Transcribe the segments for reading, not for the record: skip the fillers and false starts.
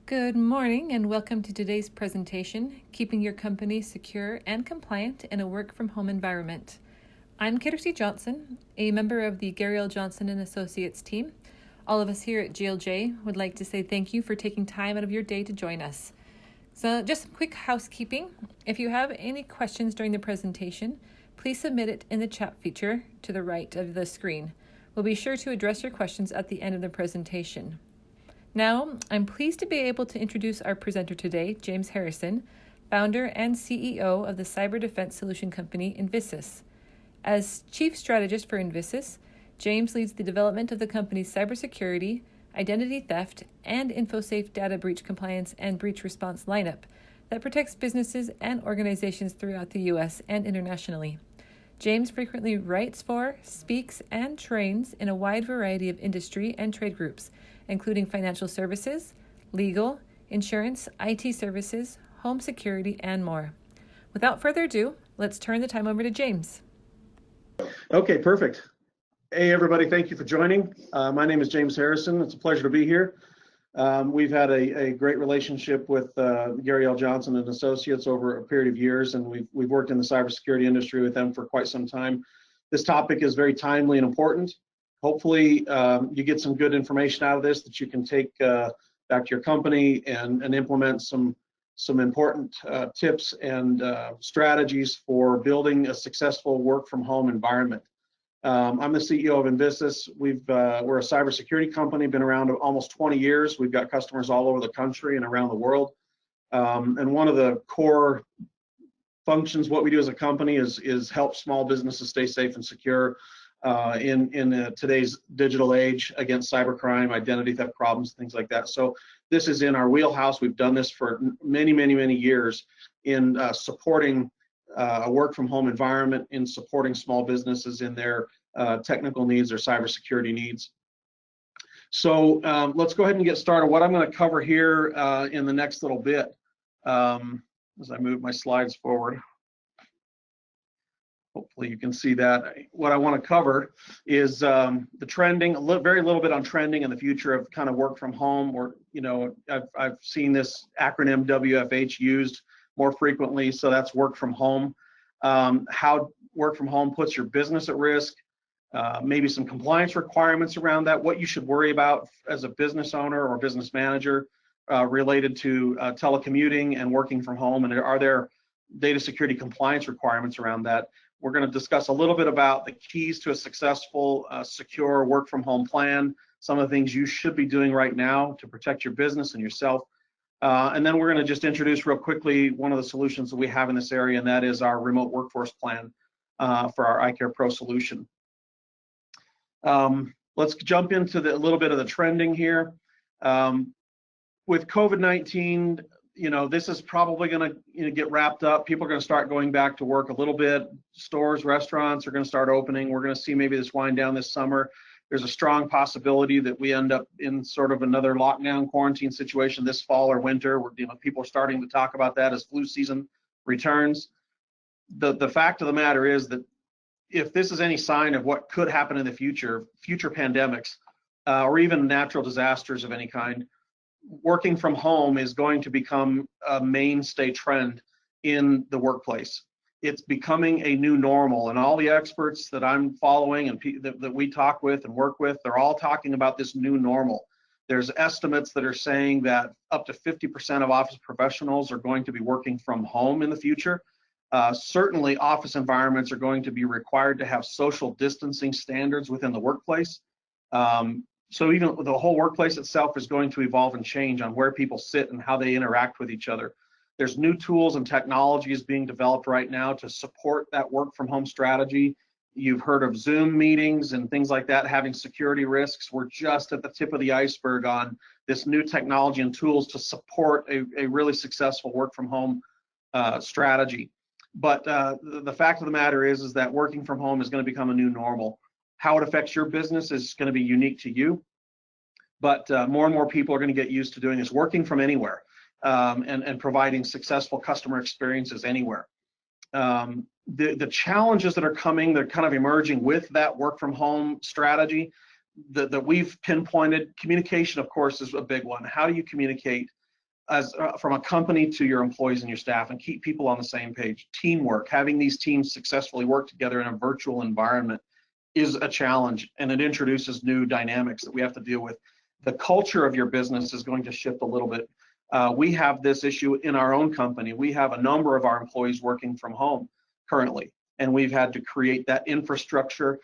Good morning and welcome to today's presentation, Keeping Your Company Secure and Compliant in a Work-from-Home Environment. I'm Kirsty Johnson, a member of the Garry L Johnson & Associates team. All of us here at GLJ would like to say thank you for taking time out of your day to join us. So just some quick housekeeping. If you have any questions during the presentation, please submit it in the chat feature to the right of the screen. We'll be sure to address your questions at the end of the presentation. Now, I'm pleased to be able to introduce our presenter today, James Harrison, founder and CEO of the cyber defense solution company INVISUS. As chief strategist for INVISUS, James leads the development of the company's cybersecurity, identity theft, and InfoSafe data breach compliance and breach response lineup that protects businesses and organizations throughout the U.S. and internationally. James frequently writes for, speaks, and trains in a wide variety of industry and trade groups, including financial services, legal, insurance, IT services, home security, and more. Without further ado, let's turn the time over to James. Okay, perfect. Hey, everybody, thank you for joining. My name is James Harrison. It's a pleasure to be here. We've had a great relationship with Garry L Johnson & Associates over a period of years, and we've worked in the cybersecurity industry with them for quite some time. This topic is very timely and important. Hopefully, you get some good information out of this that you can take back to your company and implement some important tips and strategies for building a successful work-from-home environment. I'm the CEO of INVISUS. We're a cybersecurity company, been around almost 20 years. We've got customers all over the country and around the world. And one of the core functions, what we do as a company is help small businesses stay safe and secure in today's digital age against cybercrime, identity theft problems, things like that. So this is in our wheelhouse. We've done this for many years in supporting a work-from-home environment, in supporting small businesses in their technical needs or cybersecurity needs. So let's go ahead and get started. What I'm going to cover here in the next little bit, as I move my slides forward. Hopefully you can see that. What I want to cover is the trending, very little bit on trending and the future of kind of work from home. Or, you know, I've seen this acronym WFH used more frequently, so that's work from home. How work from home puts your business at risk, maybe some compliance requirements around that, what you should worry about as a business owner or business manager related to telecommuting and working from home, and are there data security compliance requirements around that. We're going to discuss a little bit about the keys to a successful, secure work from home plan, some of the things you should be doing right now to protect your business and yourself. And then we're going to just introduce real quickly one of the solutions that we have in this area, and that is our remote workforce plan for our iCare Pro solution. Let's jump into a little bit of the trending here. With COVID-19, you know, this is probably going to get wrapped up. People are going to start going back to work a little bit. Stores, restaurants are going to start opening. We're going to see maybe this wind down this summer. There's a strong possibility that we end up in sort of another lockdown quarantine situation this fall or winter. You know, people are starting to talk about that as flu season returns. The fact of the matter is that if this is any sign of what could happen in the future pandemics, or even natural disasters of any kind, working from home is going to become a mainstay trend in the workplace. It's becoming a new normal, and all the experts that I'm following and that we talk with and work with, they're all talking about this new normal. There's estimates that are saying that up to 50% of office professionals are going to be working from home in the future. Certainly, office environments are going to be required to have social distancing standards within the workplace. So even the whole workplace itself is going to evolve and change on where people sit and how they interact with each other. There's new tools and technologies being developed right now to support that work from home strategy. You've heard of Zoom meetings and things like that having security risks. We're just at the tip of the iceberg on this new technology and tools to support a really successful work from home strategy. But the fact of the matter is that working from home is going to become a new normal. How it affects your business is going to be unique to you, but more and more people are going to get used to doing this, working from anywhere, and providing successful customer experiences anywhere. The challenges that are coming, they're kind of emerging with that work from home strategy that we've pinpointed. Communication, of course, is a big one. How do you communicate as from a company to your employees and your staff, and keep people on the same page. Teamwork, having these teams successfully work together in a virtual environment is a challenge, and it introduces new dynamics that we have to deal with. The culture of your business is going to shift a little bit. We have this issue in our own company. We have a number of our employees working from home currently, and we've had to create that infrastructure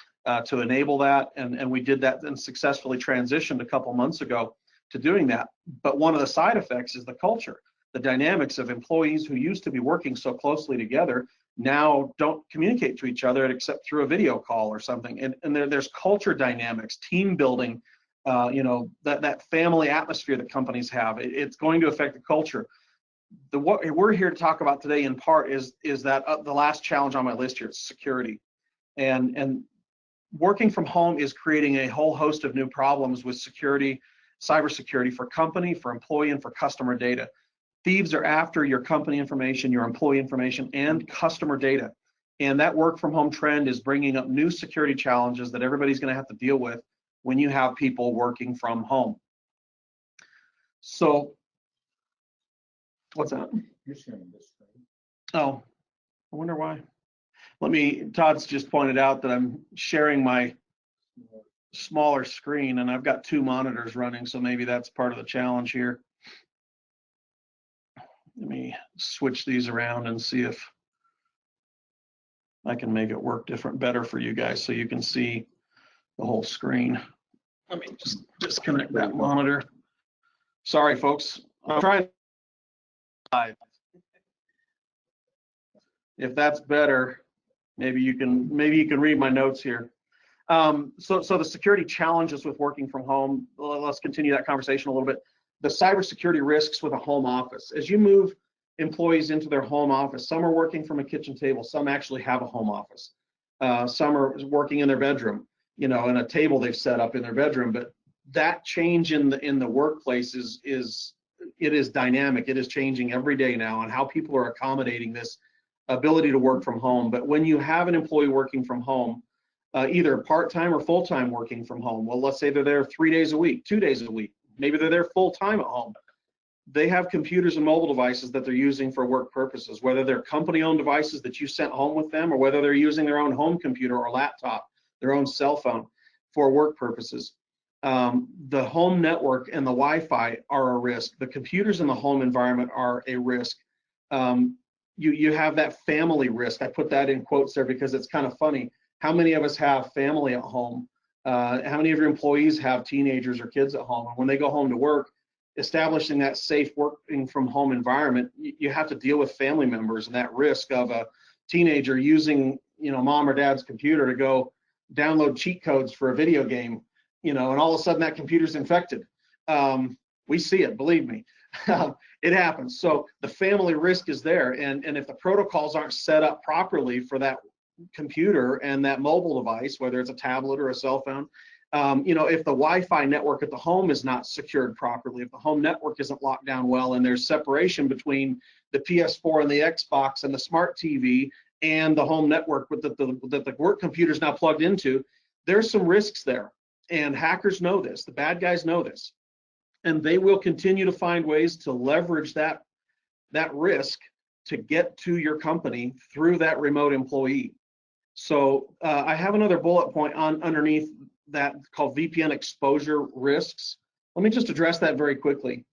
to enable that, and we did that and successfully transitioned a couple months ago to doing that. But one of the side effects is the culture, the dynamics of employees who used to be working so closely together now don't communicate to each other except through a video call or something. And there's culture dynamics, team building, that family atmosphere that companies have. It's going to affect the culture. What we're here to talk about today in part is that the last challenge on my list here is security. And working from home is creating a whole host of new problems with security, cybersecurity for company, for employee, and for customer data. Thieves are after your company information, your employee information, and customer data. And that work from home trend is bringing up new security challenges that everybody's going to have to deal with when you have people working from home. So, what's that? You're sharing this screen. Oh, I wonder why. Todd's just pointed out that I'm sharing my smaller screen, and I've got two monitors running, so maybe that's part of the challenge here. Let me switch these around and see if I can make it work better for you guys so you can see the whole screen. Let me just disconnect that monitor. Sorry, folks. I'm trying. If that's better, maybe you can read my notes here. So the security challenges with working from home. Let's continue that conversation a little bit. The cybersecurity risks with a home office. As you move employees into their home office, some are working from a kitchen table, some actually have a home office. Some are working in their bedroom, in a table they've set up in their bedroom. But that change in the workplace is dynamic. It is changing every day now, and how people are accommodating this ability to work from home. But when you have an employee working from home, either part-time or full-time working from home, well, let's say they're there 3 days a week, 2 days a week, maybe they're there full-time at home. They have computers and mobile devices that they're using for work purposes, whether they're company-owned devices that you sent home with them, or whether they're using their own home computer or laptop, their own cell phone for work purposes. The home network and the Wi-Fi are a risk. The computers in the home environment are a risk. You have that family risk. I put that in quotes there because it's kind of funny. How many of us have family at home? How many of your employees have teenagers or kids at home? And when they go home to work, establishing that safe working from home environment, you have to deal with family members and that risk of a teenager using, mom or dad's computer to go download cheat codes for a video game, and all of a sudden that computer's infected. We see it, believe me. It happens. So the family risk is there, and if the protocols aren't set up properly for that computer and that mobile device, whether it's a tablet or a cell phone, if the Wi-Fi network at the home is not secured properly, if the home network isn't locked down well, and there's separation between the PS4 and the Xbox and the smart TV and the home network that the work computer is now plugged into, there's some risks there. And hackers know this, the bad guys know this, and they will continue to find ways to leverage that risk to get to your company through that remote employee. So I have another bullet point underneath that called VPN exposure risks. Let me just address that very quickly.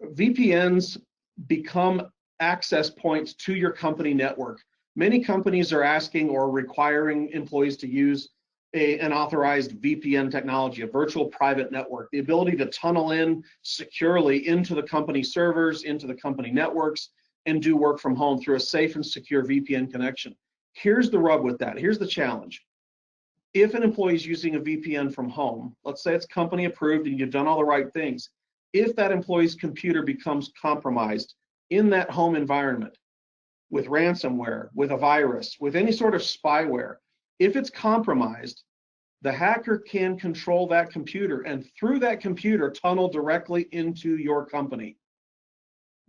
VPNs become access points to your company network. Many companies are asking or requiring employees to use an authorized VPN technology, a virtual private network, the ability to tunnel in securely into the company servers, into the company networks, and do work from home through a safe and secure VPN connection. Here's the rub with that. Here's the challenge. If an employee is using a VPN from home, let's say it's company approved and you've done all the right things, if that employee's computer becomes compromised in that home environment with ransomware, with a virus, with any sort of spyware, if it's compromised, the hacker can control that computer and through that computer tunnel directly into your company.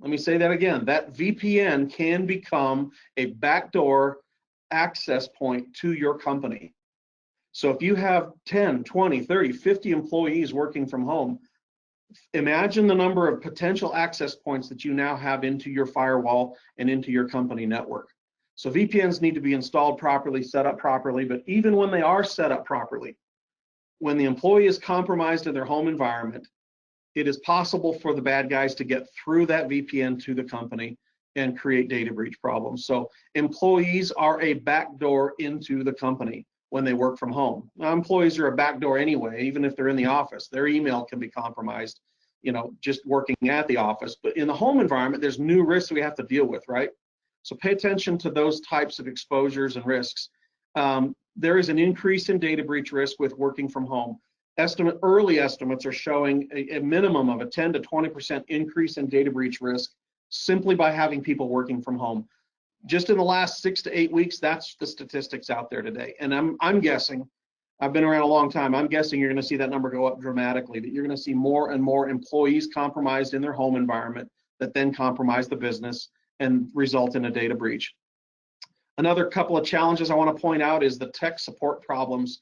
Let me say that again. That VPN can become a backdoor access point to your company. So if you have 10, 20, 30, 50 employees working from home, Imagine the number of potential access points that you now have into your firewall and into your company network. So VPNs need to be installed properly, set up properly, but even when they are set up properly, when the employee is compromised in their home environment, it is possible for the bad guys to get through that VPN to the company and create data breach problems. So employees are a backdoor into the company when they work from home. Now, employees are a backdoor anyway, even if they're in the office. Their email can be compromised, just working at the office. But in the home environment, there's new risks we have to deal with, right? So pay attention to those types of exposures and risks. There is an increase in data breach risk with working from home. Early estimates are showing a minimum of a 10 to 20% increase in data breach risk simply by having people working from home. Just in the last 6 to 8 weeks, that's the statistics out there today. And I'm guessing, I've been around a long time, I'm guessing you're going to see that number go up dramatically, that you're going to see more and more employees compromised in their home environment that then compromise the business and result in a data breach. Another couple of challenges I want to point out is the tech support problems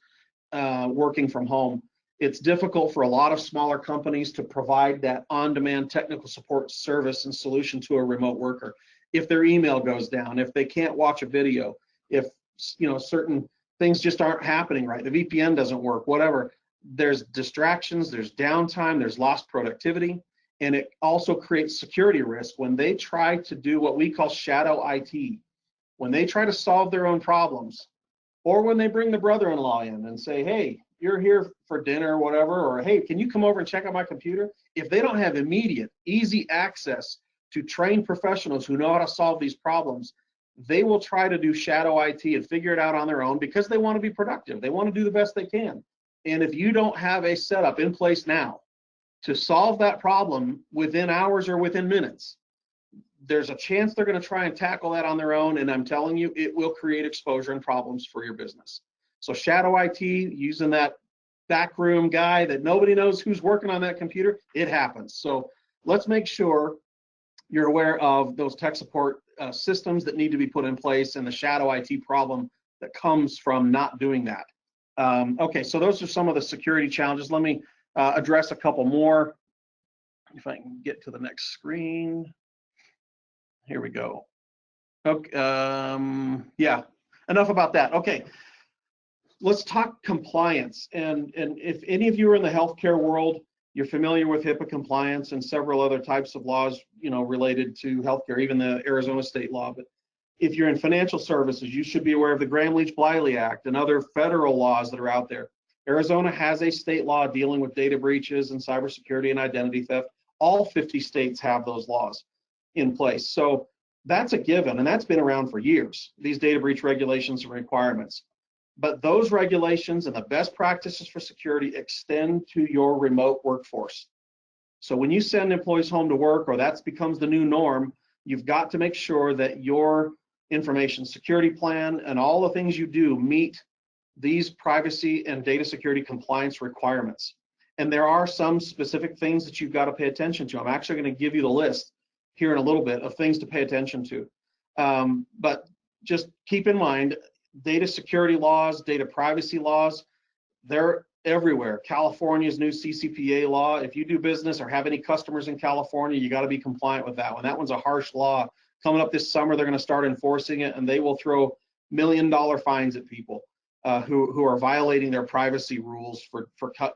working from home. It's difficult for a lot of smaller companies to provide that on-demand technical support service and solution to a remote worker. If their email goes down, if they can't watch a video, if certain things just aren't happening right, the VPN doesn't work, whatever, there's distractions, there's downtime, there's lost productivity, and it also creates security risk when they try to do what we call shadow IT. When they try to solve their own problems, or when they bring the brother-in-law in and say, hey, you're here for dinner or whatever, or hey, can you come over and check out my computer? If they don't have immediate, easy access to trained professionals who know how to solve these problems, they will try to do shadow IT and figure it out on their own because they want to be productive. They want to do the best they can. And if you don't have a setup in place now to solve that problem within hours or within minutes, there's a chance they're going to try and tackle that on their own, and I'm telling you, it will create exposure and problems for your business. So shadow IT, using that backroom guy that nobody knows who's working on that computer, it happens. So let's make sure you're aware of those tech support systems that need to be put in place and the shadow IT problem that comes from not doing that. Okay, so those are some of the security challenges. Let me address a couple more. If I can get to the next screen. Here we go. Okay, yeah, enough about that. Okay, let's talk compliance. And if any of you are in the healthcare world, you're familiar with HIPAA compliance and several other types of laws, related to healthcare, even the Arizona state law. But if you're in financial services, you should be aware of the Gramm-Leach-Bliley Act and other federal laws that are out there. Arizona has a state law dealing with data breaches and cybersecurity and identity theft. All 50 states have those laws in place. So that's a given, and that's been around for years, these data breach regulations and requirements. But those regulations and the best practices for security extend to your remote workforce. So when you send employees home to work, or that becomes the new norm, you've got to make sure that your information security plan and all the things you do meet these privacy and data security compliance requirements. And there are some specific things that you've got to pay attention to. I'm actually going to give you the list here in a little bit of things to pay attention to. But just keep in mind, data security laws, data privacy laws, they're everywhere. California's new CCPA law, if you do business or have any customers in California, you got to be compliant with that one. That one's a harsh law. Coming up this summer, they're going to start enforcing it, and they will throw $1 million fines at people who are violating their privacy rules for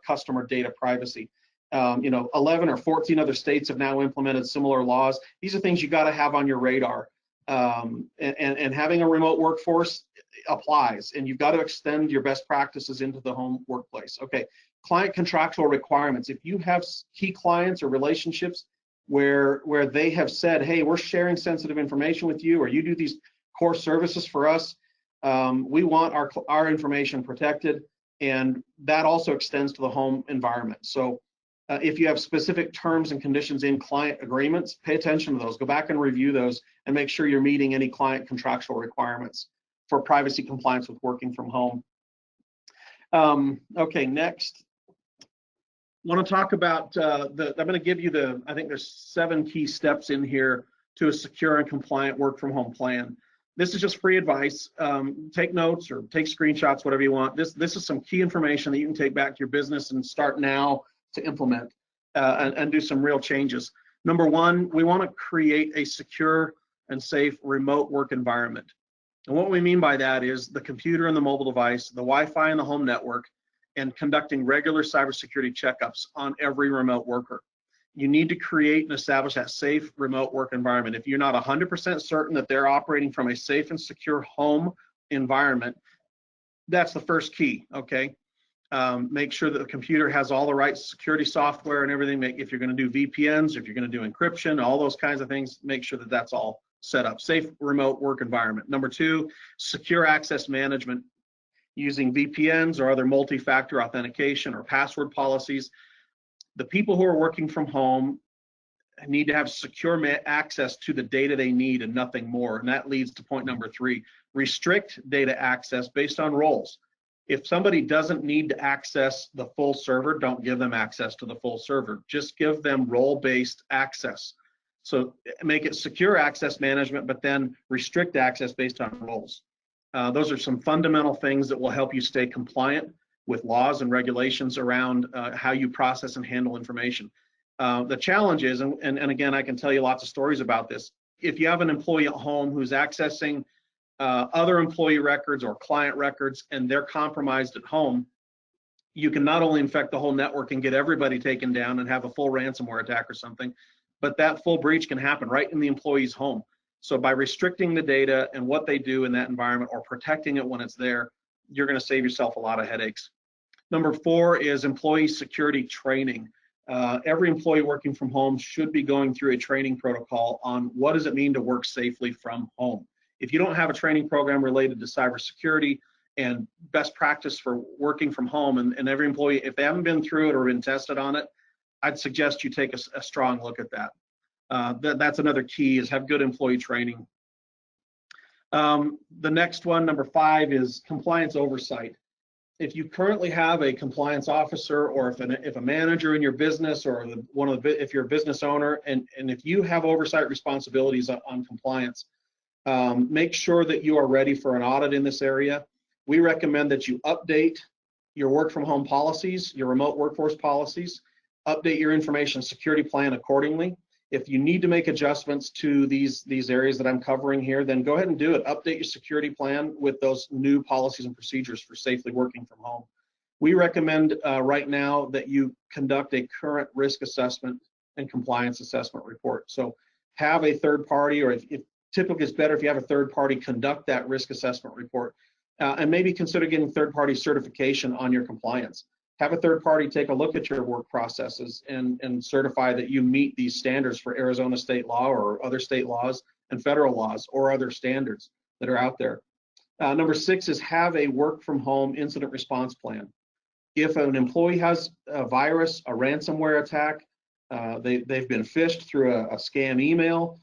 customer data privacy. 11 or 14 other states have now implemented similar laws. These are things you got to have on your radar. And having a remote workforce applies, and you've got to extend your best practices into the home workplace. Okay, client contractual requirements. If you have key clients or relationships where they have said, hey, we're sharing sensitive information with you, or you do these core services for us, we want our information protected, and that also extends to the home environment. So if you have specific terms and conditions in client agreements, pay attention to those. Go back and review those and make sure you're meeting any client contractual requirements for privacy compliance with working from home. Okay, next. I want to talk about I'm going to give you I think there's 7 key steps in here to a secure and compliant work from home plan. This is just free advice. Take notes or take screenshots, whatever you want. This is some key information that you can take back to your business and start now to implement. and do some real changes. Number one, we want to create a secure and safe remote work environment. And what we mean by that is the computer and the mobile device, the Wi-Fi and the home network, and conducting regular cybersecurity checkups on every remote worker. You need to create and establish that safe remote work environment. If you're not 100% certain that they're operating from a safe and secure home environment, that's the first key, okay? Make sure that the computer has all the right security software and everything. If you're going to do VPNs, if you're going to do encryption, all those kinds of things, make sure that that's all set up. Safe remote work environment. Number two, secure access management using VPNs or other multi-factor authentication or password policies. The people who are working from home need to have secure access to the data they need and nothing more. And that leads to point number three, restrict data access based on roles. If somebody doesn't need to access the full server, don't give them access to the full server. Just give them role-based access. So make it secure access management, but then restrict access based on roles. Those are some fundamental things that will help you stay compliant with laws and regulations around how you process and handle information. The challenge is, and again, I can tell you lots of stories about this. If you have an employee at home who's accessing other employee records or client records and they're compromised at home, you can not only infect the whole network and get everybody taken down and have a full ransomware attack or something, but that full breach can happen right in the employee's home. So by restricting the data and what they do in that environment or protecting it when it's there, you're going to save yourself a lot of headaches. Number four is employee security training. Every employee working from home should be going through a training protocol on what does it mean to work safely from home. If you don't have a training program related to cybersecurity and best practice for working from home, and every employee, if they haven't been through it or been tested on it, I'd suggest you take a strong look at that. That's another key, is have good employee training. The next one, number five, is compliance oversight. If you currently have a compliance officer, or if a manager in your business, or if you're a business owner, and if you have oversight responsibilities on compliance, make sure that you are ready for an audit in this area. We recommend that you update your work from home policies, your remote workforce policies, update your information security plan accordingly. If you need to make adjustments to these areas that I'm covering here, then go ahead and do it. Update your security plan with those new policies and procedures for safely working from home. We recommend right now that you conduct a current risk assessment and compliance assessment report. So have a third party, or if typically it's better if you have a third party conduct that risk assessment report, and maybe consider getting third party certification on your compliance. Have a third party take a look at your work processes and certify that you meet these standards for Arizona state law or other state laws and federal laws or other standards that are out there. Number six is have a work from home incident response plan. If an employee has a virus, a ransomware attack, they've been phished through a scam email,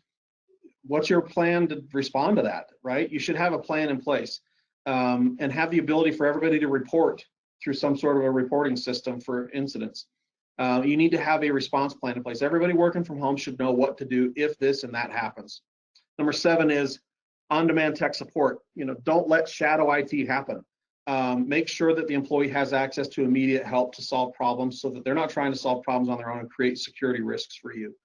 what's your plan to respond to that, right? You should have a plan in place, and have the ability for everybody to report through some sort of a reporting system for incidents. You need to have a response plan in place. Everybody working from home should know what to do if this and that happens. Number seven is on-demand tech support. Don't let shadow IT happen. Make sure that the employee has access to immediate help to solve problems, so that they're not trying to solve problems on their own and create security risks for you,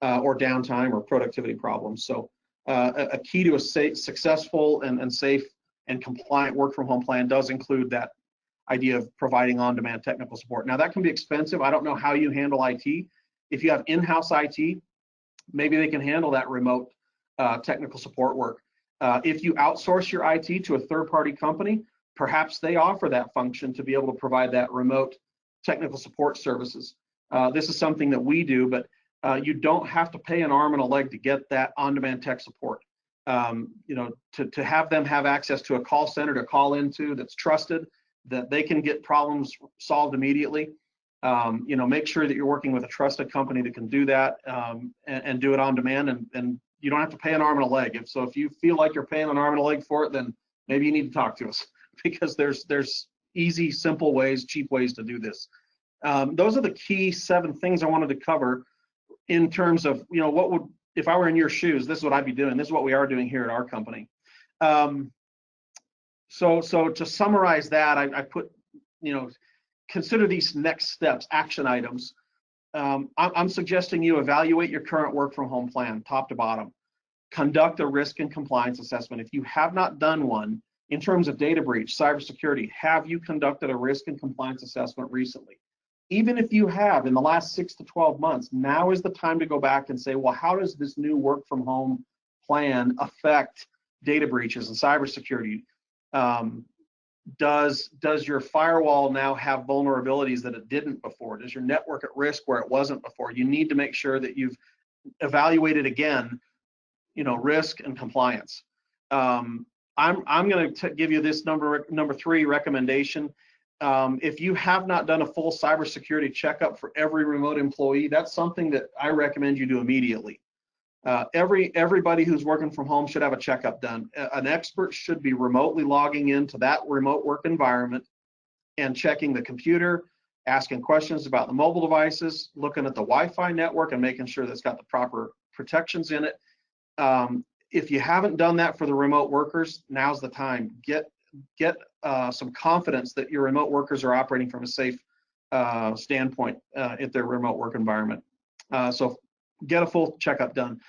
or downtime or productivity problems. So a key to a successful and safe and compliant work from home plan does include that idea of providing on-demand technical support. Now, that can be expensive. I don't know how you handle IT. If you have in-house IT, maybe they can handle that remote technical support work. If you outsource your IT to a third-party company, perhaps they offer that function to be able to provide that remote technical support services. This is something that we do, but you don't have to pay an arm and a leg to get that on-demand tech support. To have them have access to a call center to call into that's trusted, that they can get problems solved immediately. Make sure that you're working with a trusted company that can do that, and do it on demand, and you don't have to pay an arm and a leg. If you feel like you're paying an arm and a leg for it, then maybe you need to talk to us, because there's easy, simple ways, cheap ways to do this. Those are the key 7 things I wanted to cover in terms of, what would, if I were in your shoes, this is what I'd be doing. This is what we are doing here at our company. So to summarize that, I put, consider these next steps, action items. I'm suggesting you evaluate your current work from home plan, top to bottom. Conduct a risk and compliance assessment. If you have not done one in terms of data breach, cybersecurity, have you conducted a risk and compliance assessment recently? Even if you have in the last 6 to 12 months, now is the time to go back and say, well, how does this new work from home plan affect data breaches and cybersecurity? Does your firewall now have vulnerabilities that it didn't before? Does your network at risk where it wasn't before? You need to make sure that you've evaluated again, risk and compliance. I'm going to give you this number 3 recommendation. If you have not done a full cybersecurity checkup for every remote employee, that's something that I recommend you do immediately. Everybody who's working from home should have a checkup done. An expert should be remotely logging into that remote work environment and checking the computer, asking questions about the mobile devices, looking at the Wi-Fi network and making sure that's got the proper protections in it. If you haven't done that for the remote workers, now's the time. Get some confidence that your remote workers are operating from a safe standpoint at their remote work environment. So get a full checkup done.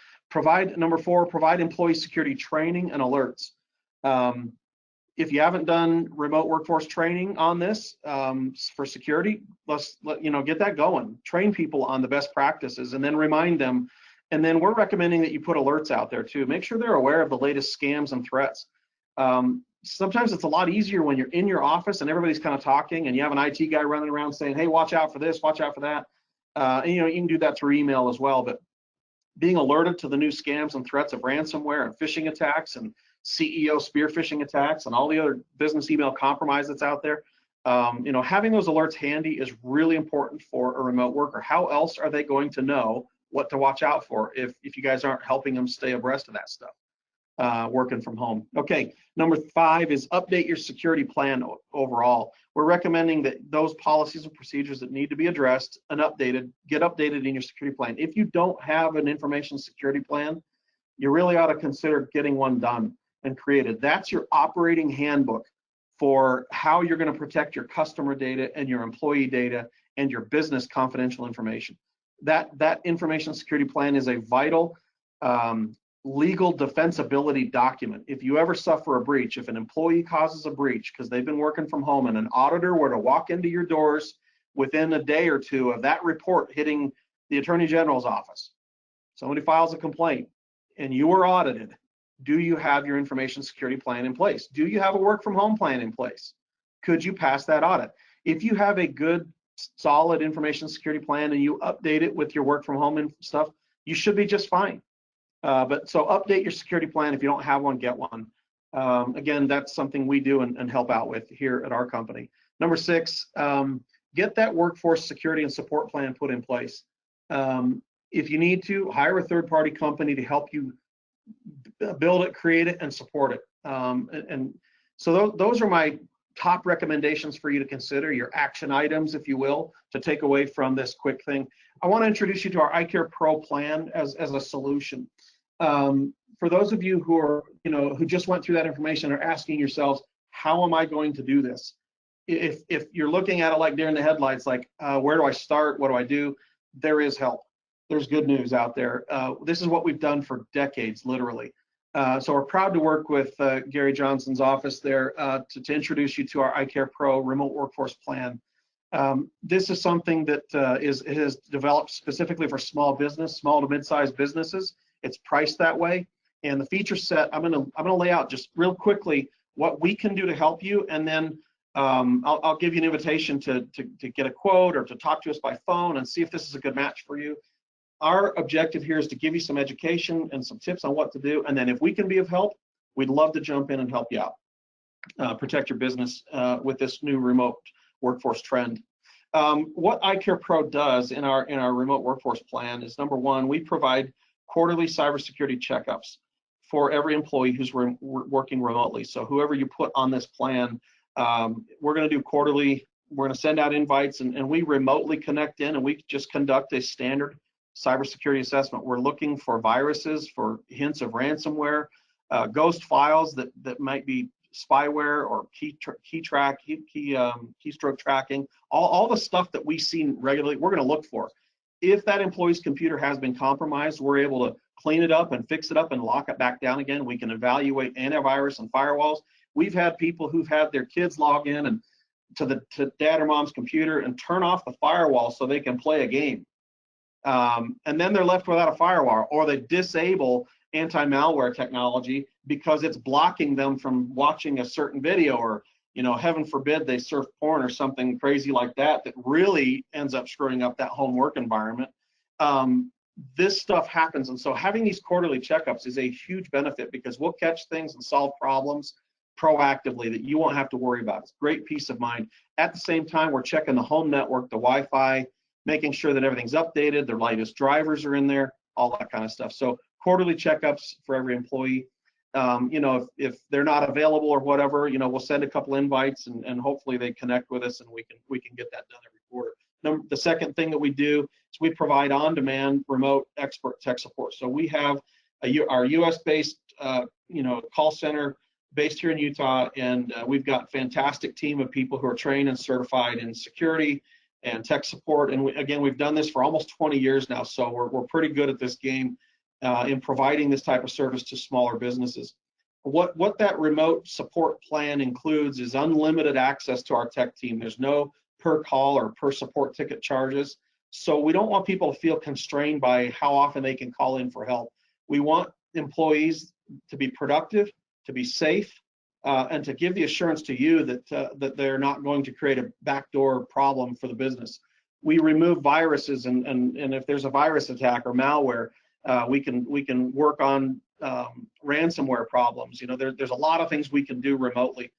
Number 4, provide employee security training and alerts. If you haven't done remote workforce training on this for security, get that going. Train people on the best practices and then remind them. And then we're recommending that you put alerts out there too. Make sure they're aware of the latest scams and threats. Sometimes it's a lot easier when you're in your office and everybody's kind of talking and you have an IT guy running around saying, hey, watch out for this, watch out for that. And you can do that through email as well, but being alerted to the new scams and threats of ransomware and phishing attacks and CEO spear phishing attacks and all the other business email compromise that's out there, having those alerts handy is really important for a remote worker. How else are they going to know what to watch out for if you guys aren't helping them stay abreast of that stuff? Working from home. Okay, number 5 is update your security plan overall. We're recommending that those policies and procedures that need to be addressed and get updated in your security plan. If you don't have an information security plan, you really ought to consider getting one done and created. That's your operating handbook for how you're going to protect your customer data and your employee data and your business confidential information. That information security plan is a vital legal defensibility document. If you ever suffer a breach, if an employee causes a breach because they've been working from home and an auditor were to walk into your doors within a day or two of that report hitting the Attorney General's office, somebody files a complaint and you were audited, do you have your information security plan in place? Do you have a work from home plan in place? Could you pass that audit? If you have a good, solid information security plan and you update it with your work from home and stuff, you should be just fine. But so update your security plan. If you don't have one, get one. Again, that's something we do and help out with here at our company. Number 6, get that workforce security and support plan put in place. If you need to, hire a third-party company to help you build it, create it, and support it. And so those are my top recommendations for you to consider, your action items, if you will, to take away from this quick thing. I want to introduce you to our iCare Pro plan as a solution. For those of you who are, who just went through that information are asking yourselves, how am I going to do this? If you're looking at it like deer in the headlights, like where do I start? What do I do? There is help. There's good news out there. This is what we've done for decades, literally. So we're proud to work with Garry Johnson's office there to introduce you to our iCare Pro remote workforce plan. This is something that is developed specifically for small to mid-sized businesses. It's priced that way, and the feature set I'm gonna lay out just real quickly what we can do to help you, and then I'll give you an invitation to get a quote or to talk to us by phone and see if this is a good match for you. Our objective here is to give you some education and some tips on what to do, and then if we can be of help, we'd love to jump in and help you out, protect your business with this new remote workforce trend. What iCare Pro does in our remote workforce plan is, number 1, we provide quarterly cybersecurity checkups for every employee who's working remotely. So whoever you put on this plan, we're going to do quarterly. We're going to send out invites, and we remotely connect in, and we just conduct a standard cybersecurity assessment. We're looking for viruses, for hints of ransomware, ghost files that might be spyware or keystroke tracking, all the stuff that we see regularly, we're going to look for. If that employee's computer has been compromised, we're able to clean it up and fix it up and lock it back down again. We can evaluate antivirus and firewalls. We've had people who've had their kids log in and to dad or mom's computer and turn off the firewall so they can play a game. And then they're left without a firewall, or they disable anti-malware technology because it's blocking them from watching a certain video, or heaven forbid they surf porn or something crazy like that really ends up screwing up that home work environment. This stuff happens, and so having these quarterly checkups is a huge benefit because we'll catch things and solve problems proactively that you won't have to worry about. It's great peace of mind. At the same time, we're checking the home network, the Wi-Fi, making sure that everything's updated, their latest drivers are in there, all that kind of stuff. So quarterly checkups for every employee. If they're not available or whatever, we'll send a couple invites and hopefully they connect with us and we can get that done every quarter. The second thing that we do is we provide on-demand remote expert tech support. So we have our US-based call center based here in Utah, and we've got a fantastic team of people who are trained and certified in security and tech support. And we've done this for almost 20 years now, so we're pretty good at this game in providing this type of service to smaller businesses. What that remote support plan includes is unlimited access to our tech team. There's no per call or per support ticket charges. So we don't want people to feel constrained by how often they can call in for help. We want employees to be productive, to be safe, and to give the assurance to you that they're not going to create a backdoor problem for the business. We remove viruses, and if there's a virus attack or malware, we can work on ransomware problems. There's a lot of things we can do remotely.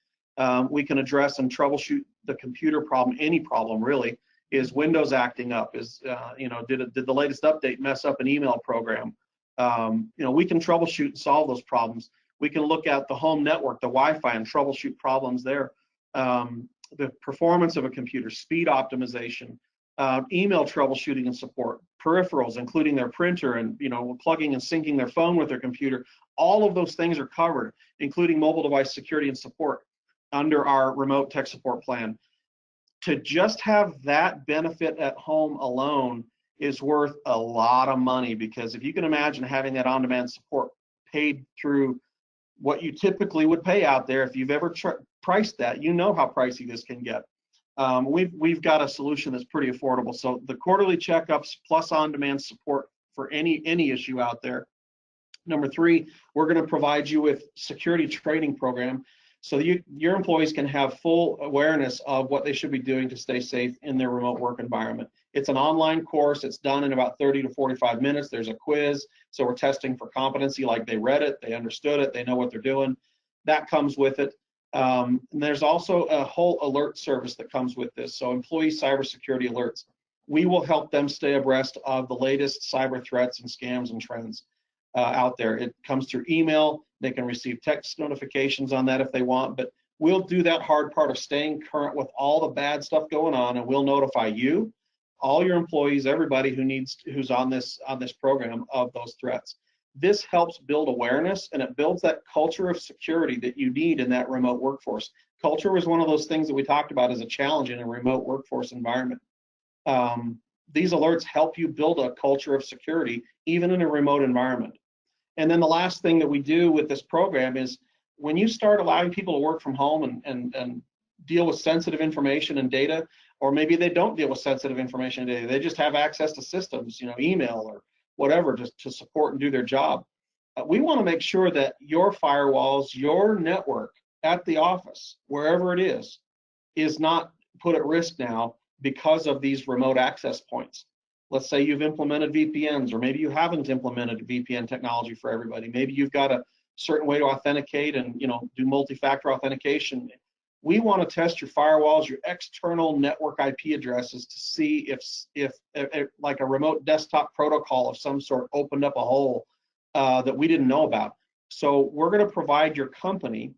We can address and troubleshoot the computer problem, any problem really. Is Windows acting up? Did the latest update mess up an email program? We can troubleshoot and solve those problems. We can look at the home network, the Wi-Fi, and troubleshoot problems there. The performance of a computer, speed optimization, email troubleshooting and support, peripherals, including their printer and plugging and syncing their phone with their computer. All of those things are covered, including mobile device security and support under our remote tech support plan. To just have that benefit at home alone is worth a lot of money, because if you can imagine having that on-demand support paid through what you typically would pay out there, if you've ever priced that, how pricey this can get. We've got a solution that's pretty affordable. So the quarterly checkups plus on-demand support for any issue out there. Number 3, we're going to provide you with security training program so your employees can have full awareness of what they should be doing to stay safe in their remote work environment. It's an online course. It's done in about 30 to 45 minutes. There's a quiz, so we're testing for competency, like they read it, they understood it, they know what they're doing. That comes with it. And there's also a whole alert service that comes with this, so employee cybersecurity alerts. We will help them stay abreast of the latest cyber threats and scams and trends out there. It comes through email. They can receive text notifications on that if they want, but we'll do that hard part of staying current with all the bad stuff going on, and we'll notify you, all your employees, everybody who's on this program of those threats. This helps build awareness, and it builds that culture of security that you need in that remote workforce. Culture was one of those things that we talked about as a challenge in a remote workforce environment. These alerts help you build a culture of security, even in a remote environment. And then the last thing that we do with this program is when you start allowing people to work from home and deal with sensitive information and data, or maybe they don't deal with sensitive information and data, they just have access to systems, email or whatever, just to support and do their job. We want to make sure that your firewalls, your network at the office, wherever it is not put at risk now because of these remote access points. Let's say you've implemented VPNs, or maybe you haven't implemented VPN technology for everybody. Maybe you've got a certain way to authenticate and do multi-factor authentication. We want to test your firewalls, your external network IP addresses, to see if like a remote desktop protocol of some sort opened up a hole that we didn't know about. So we're going to provide your company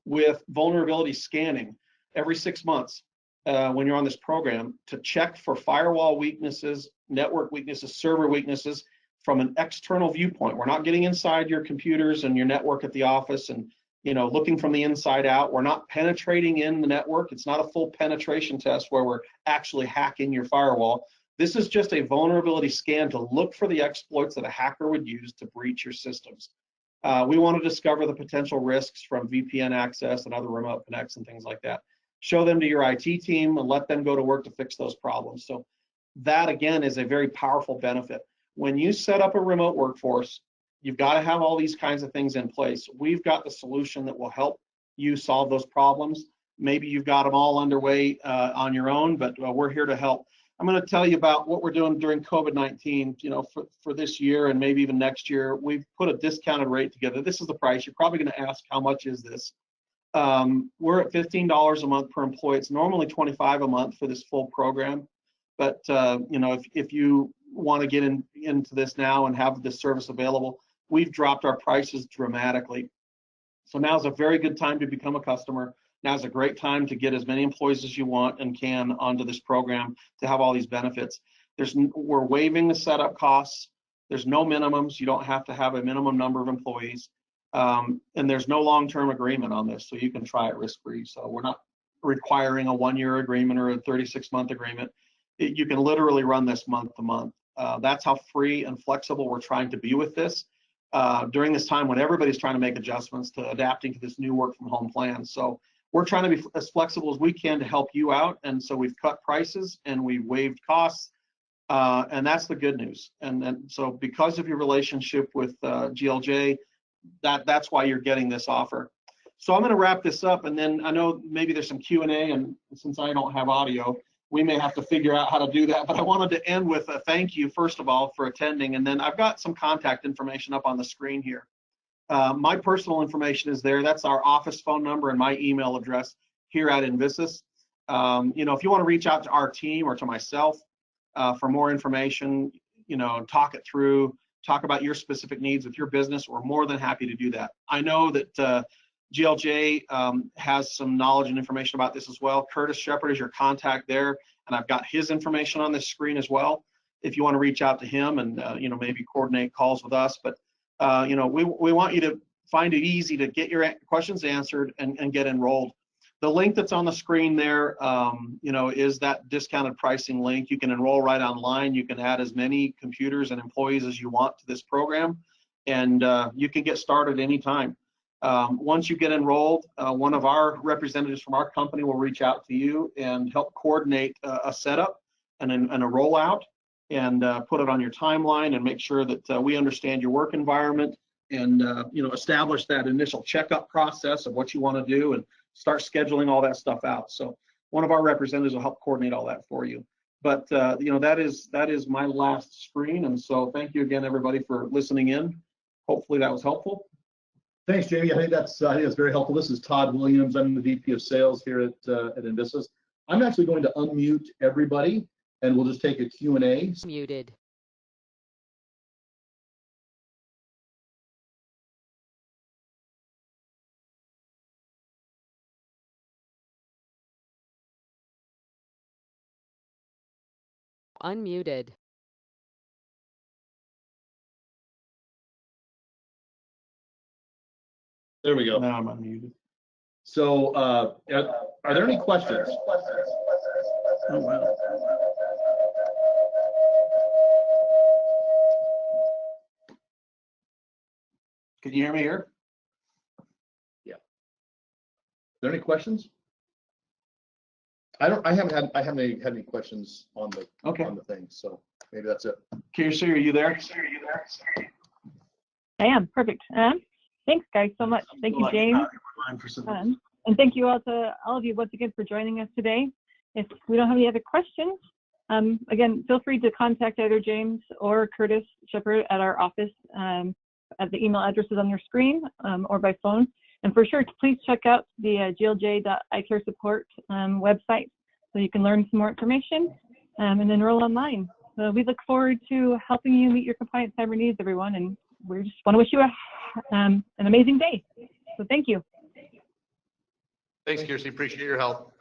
with vulnerability scanning every 6 months when you're on this program, to check for firewall weaknesses, network weaknesses, server weaknesses from an external viewpoint. We're not getting inside your computers and your network at the office and looking from the inside out. We're not penetrating in the network. It's not a full penetration test where we're actually hacking your firewall. This is just a vulnerability scan to look for the exploits that a hacker would use to breach your systems. We want to discover the potential risks from VPN access and other remote connects and things like that. Show them to your IT team and let them go to work to fix those problems. So that, again, is a very powerful benefit. When you set up a remote workforce, you've got to have all these kinds of things in place. We've got the solution that will help you solve those problems. Maybe you've got them all underway on your own, but we're here to help. I'm going to tell you about what we're doing during COVID-19, for this year and maybe even next year. We've put a discounted rate together. This is the price. You're probably going to ask, how much is this? We're at $15 a month per employee. It's normally $25 a month for this full program. But if you want to get into this now and have this service available, we've dropped our prices dramatically. So now's a very good time to become a customer. Now's a great time to get as many employees as you want and can onto this program to have all these benefits. We're waiving the setup costs. There's no minimums. You don't have to have a minimum number of employees. And there's no long-term agreement on this, so you can try it risk-free. So we're not requiring a 1-year agreement or a 36-month agreement. You can literally run this month to month. That's how free and flexible we're trying to be with this during this time when everybody's trying to make adjustments to adapting to this new work from home plan. So we're trying to be as flexible as we can to help you out. And so we've cut prices and we've waived costs. And that's the good news. And so because of your relationship with GLJ, that's why you're getting this offer. So I'm going to wrap this up, and then I know maybe there's some Q&A, and since I don't have audio, we may have to figure out how to do that. But I wanted to end with a thank you, first of all, for attending. And then I've got some contact information up on the screen here. My personal information is there. That's our office phone number and my email address here at INVISUS. If you want to reach out to our team or to myself for more information, talk it through, talk about your specific needs with your business, we're more than happy to do that. I know that GLJ has some knowledge and information about this as well. Curtis Shepard is your contact there, and I've got his information on this screen as well. If you want to reach out to him and maybe coordinate calls with us, but we want you to find it easy to get your questions answered and get enrolled. The link that's on the screen there, is that discounted pricing link. You can enroll right online. You can add as many computers and employees as you want to this program, and you can get started anytime. Once you get enrolled, one of our representatives from our company will reach out to you and help coordinate a setup and a rollout, and put it on your timeline and make sure that we understand your work environment, and establish that initial checkup process of what you want to do and start scheduling all that stuff out. So one of our representatives will help coordinate all that for you. But that is my last screen, and so thank you again, everybody, for listening in. Hopefully that was helpful. Thanks, Jamie. I think that's very helpful. This is Todd Williams. I'm the VP of Sales here at INVISUS. I'm actually going to unmute everybody, and we'll just take a Q&A. Muted. Unmuted. There we go. Now I'm unmuted. So are there any questions? Oh, wow. Can you hear me here? Yeah. Are there any questions? I haven't had any questions on the thing, so maybe that's it. Kirsty, are you there? I am. Perfect. Thanks, guys, so much. Thank you, James. And thank you all of you once again for joining us today. If we don't have any other questions, again, feel free to contact either James or Curtis Shepard at our office at the email addresses on your screen, or by phone. And for sure, please check out the glj.iCareSupport website so you can learn some more information and enroll online. So we look forward to helping you meet your compliance cyber needs, everyone, and we just want to wish you an amazing day. So thank you. Thanks, Kirsty. Appreciate your help.